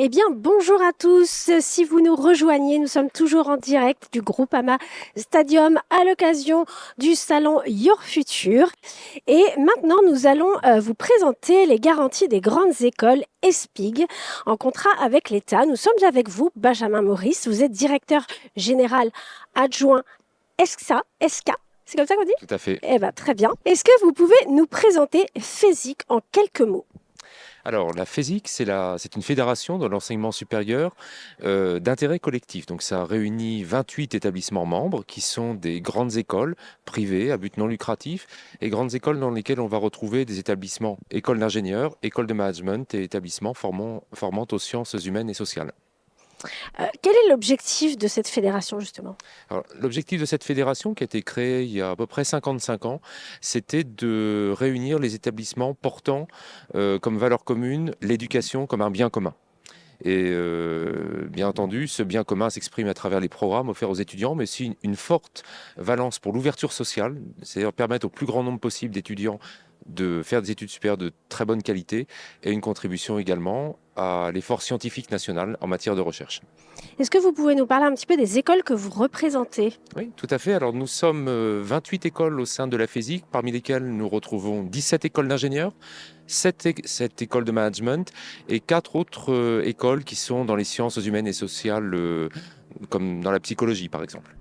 Eh bien, bonjour à tous. Si vous nous rejoignez, nous sommes toujours en direct du Groupama Stadium à l'occasion du salon Your Future. Et maintenant, nous allons vous présenter les garanties des grandes écoles ESPIG en contrat avec l'État. Nous sommes avec vous, Benjamin Maurice. Vous êtes directeur général adjoint ESCA. C'est comme ça qu'on dit? Tout à fait. Eh bien, très bien. Est-ce que vous pouvez nous présenter FESIC en quelques mots? Alors, la FESIC, c'est une fédération de l'enseignement supérieur d'intérêt collectif. Donc, ça réunit 28 établissements membres qui sont des grandes écoles privées à but non lucratif et grandes écoles dans lesquelles on va retrouver des établissements, écoles d'ingénieurs, écoles de management et établissements formant aux sciences humaines et sociales. Quel est l'objectif de cette fédération, justement? Alors, l'objectif de cette fédération, qui a été créée il y a à peu près 55 ans, c'était de réunir les établissements portant comme valeur commune l'éducation comme un bien commun. Et bien entendu, ce bien commun s'exprime à travers les programmes offerts aux étudiants, mais aussi une forte valence pour l'ouverture sociale, c'est-à-dire permettre au plus grand nombre possible d'étudiants de faire des études supérieures de très bonne qualité et une contribution également à l'effort scientifique national en matière de recherche. Est-ce que vous pouvez nous parler un petit peu des écoles que vous représentez? Oui, tout à fait. Alors nous sommes 28 écoles au sein de la FESIC, parmi lesquelles nous retrouvons 17 écoles d'ingénieurs, 7 écoles de management et 4 autres écoles qui sont dans les sciences humaines et sociales, comme dans la psychologie par exemple.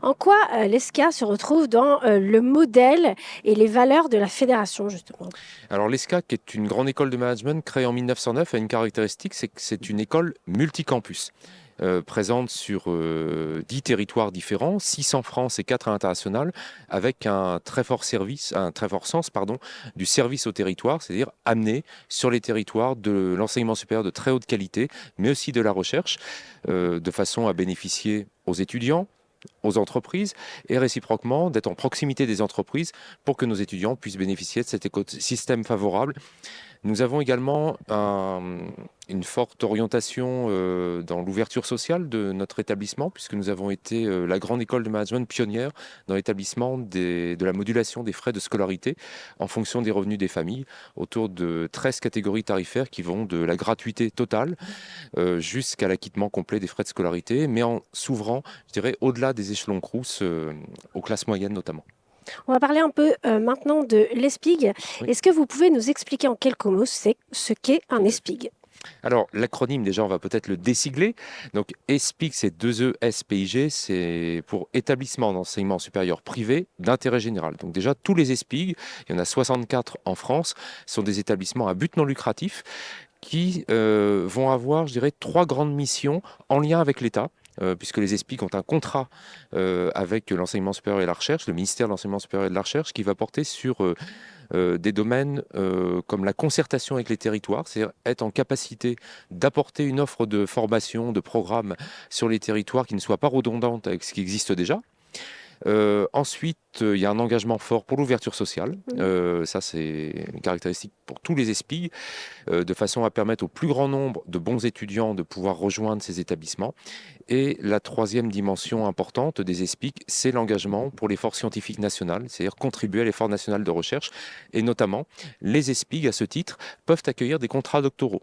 En quoi l'ESCA se retrouve dans le modèle et les valeurs de la fédération, justement? Alors l'ESCA, qui est une grande école de management créée en 1909, a une caractéristique, c'est que c'est une école multicampus. Présente sur 10 territoires différents, 6 en France et 4 à l'international, avec un très fort sens du service au territoire, c'est-à-dire amener sur les territoires de l'enseignement supérieur de très haute qualité, mais aussi de la recherche, de façon à bénéficier aux étudiants, aux entreprises et réciproquement d'être en proximité des entreprises pour que nos étudiants puissent bénéficier de cet écosystème favorable. Nous avons également une forte orientation dans l'ouverture sociale de notre établissement, puisque nous avons été la grande école de management pionnière dans l'établissement de la modulation des frais de scolarité en fonction des revenus des familles, autour de 13 catégories tarifaires qui vont de la gratuité totale jusqu'à l'acquittement complet des frais de scolarité, mais en s'ouvrant, je dirais, au-delà des échelons Crous, aux classes moyennes notamment. On va parler un peu maintenant de l'ESPIG. Oui. Est-ce que vous pouvez nous expliquer en quelques mots ce qu'est un ESPIG? Alors, l'acronyme, déjà, on va peut-être le désigler. Donc, ESPIG, c'est 2 ESPIG, c'est pour établissement d'enseignement supérieur privé d'intérêt général. Donc, déjà, tous les ESPIG, il y en a 64 en France, sont des établissements à but non lucratif qui vont avoir, je dirais, 3 grandes missions en lien avec l'État. Puisque les ESPIG ont un contrat avec l'enseignement supérieur et la recherche, le ministère de l'enseignement supérieur et de la recherche, qui va porter sur des domaines comme la concertation avec les territoires, c'est-à-dire être en capacité d'apporter une offre de formation, de programme sur les territoires qui ne soit pas redondante avec ce qui existe déjà. Ensuite, il y a un engagement fort pour l'ouverture sociale. Ça, c'est une caractéristique pour tous les ESPIG, de façon à permettre au plus grand nombre de bons étudiants de pouvoir rejoindre ces établissements. Et la troisième dimension importante des ESPIG, c'est l'engagement pour l'effort scientifique national, c'est-à-dire contribuer à l'effort national de recherche. Et notamment, les ESPIG, à ce titre, peuvent accueillir des contrats doctoraux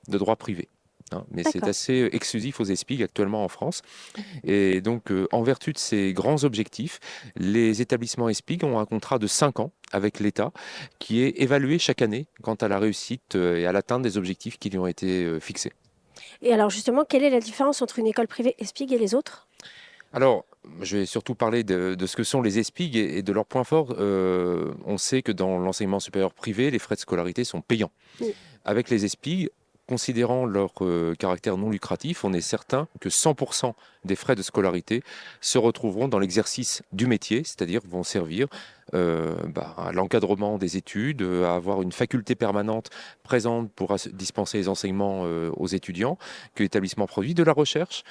de droit privé. Mais c'est D'accord. assez exclusif aux ESPIG actuellement en France. Et donc, en vertu de ces grands objectifs, les établissements ESPIG ont un contrat de 5 ans avec l'État qui est évalué chaque année quant à la réussite et à l'atteinte des objectifs qui lui ont été fixés. Et alors, justement, quelle est la différence entre une école privée ESPIG et les autres? Alors, je vais surtout parler de ce que sont les ESPIG et de leurs points forts. On sait que dans l'enseignement supérieur privé, les frais de scolarité sont payants. Mm. Avec les ESPIG, considérant leur caractère non lucratif, on est certain que 100% des frais de scolarité se retrouveront dans l'exercice du métier, c'est-à-dire vont servir à l'encadrement des études, à avoir une faculté permanente présente pour dispenser les enseignements aux étudiants, que l'établissement produit de la recherche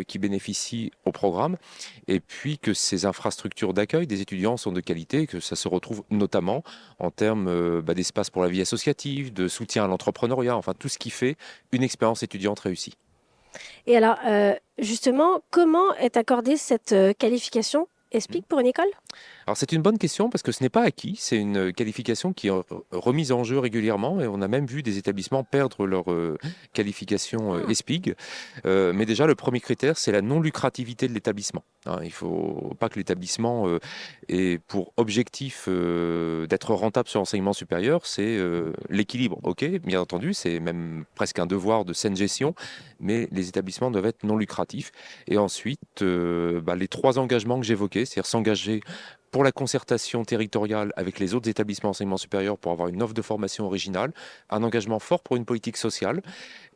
qui bénéficie au programme, et puis que ces infrastructures d'accueil des étudiants sont de qualité, que ça se retrouve notamment en termes d'espace pour la vie associative, de soutien à l'entrepreneuriat, enfin tout ce qui fait une expérience étudiante réussie. Et alors, justement, comment est accordée cette qualification ESPIG pour une école? Alors c'est une bonne question parce que ce n'est pas acquis, c'est une qualification qui est remise en jeu régulièrement et on a même vu des établissements perdre leur qualification ESPIG. Mais déjà le premier critère c'est la non-lucrativité de l'établissement. Hein, il ne faut pas que l'établissement ait pour objectif d'être rentable sur l'enseignement supérieur, c'est l'équilibre. Ok, bien entendu, c'est même presque un devoir de saine gestion, mais les établissements doivent être non lucratifs. Et ensuite, les trois engagements que j'évoquais, c'est-à-dire s'engager pour la concertation territoriale avec les autres établissements d'enseignement supérieur pour avoir une offre de formation originale, un engagement fort pour une politique sociale,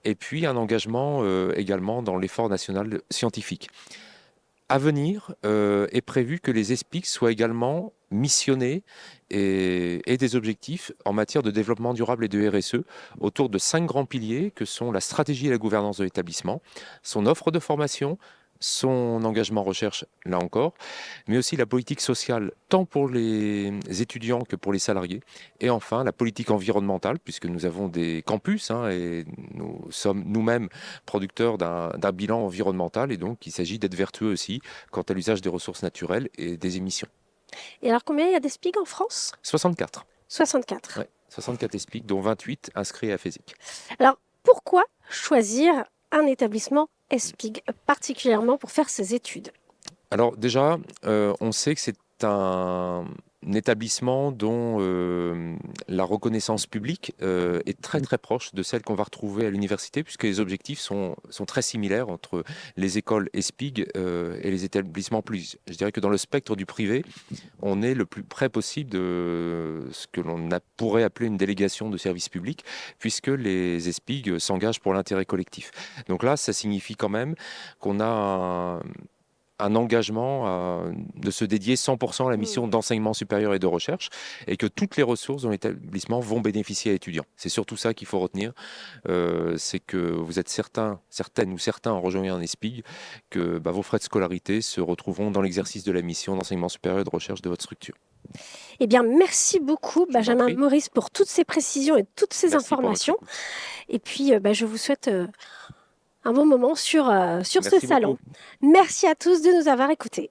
et puis un engagement également dans l'effort national scientifique. À venir, est prévu que les ESPIC soient également missionnés et des objectifs en matière de développement durable et de RSE autour de 5 grands piliers que sont la stratégie et la gouvernance de l'établissement, son offre de formation, son engagement recherche, là encore, mais aussi la politique sociale, tant pour les étudiants que pour les salariés, et enfin la politique environnementale, puisque nous avons des campus, hein, et nous sommes nous-mêmes producteurs d'un bilan environnemental, et donc il s'agit d'être vertueux aussi quant à l'usage des ressources naturelles et des émissions. Et alors, combien il y a d'ESPIG en France? 64. 64. Ouais, 64 ESPIC, dont 28 inscrits à FESIC. Alors, pourquoi choisir un établissement ESPIG particulièrement pour faire ses études? Alors déjà, on sait que c'est un établissement dont la reconnaissance publique est très très proche de celle qu'on va retrouver à l'université, puisque les objectifs sont très similaires entre les écoles ESPIG et les établissements plus. Je dirais que dans le spectre du privé, on est le plus près possible de ce que pourrait appeler une délégation de service public, puisque les ESPIG s'engagent pour l'intérêt collectif. Donc là, ça signifie quand même qu'on a un engagement de se dédier 100% à la mission d'enseignement supérieur et de recherche, et que toutes les ressources dans l'établissement vont bénéficier à l'étudiant. C'est surtout ça qu'il faut retenir, c'est que vous êtes certaines ou certains en rejoignant un ESPIG, que vos frais de scolarité se retrouveront dans l'exercice de la mission d'enseignement supérieur et de recherche de votre structure. Eh bien, merci beaucoup, Benjamin prie. Maurice, pour toutes ces précisions et toutes ces Merci pour votre informations. écoute. Et puis, je vous souhaite un bon moment sur ce Merci salon. beaucoup. Merci à tous de nous avoir écoutés.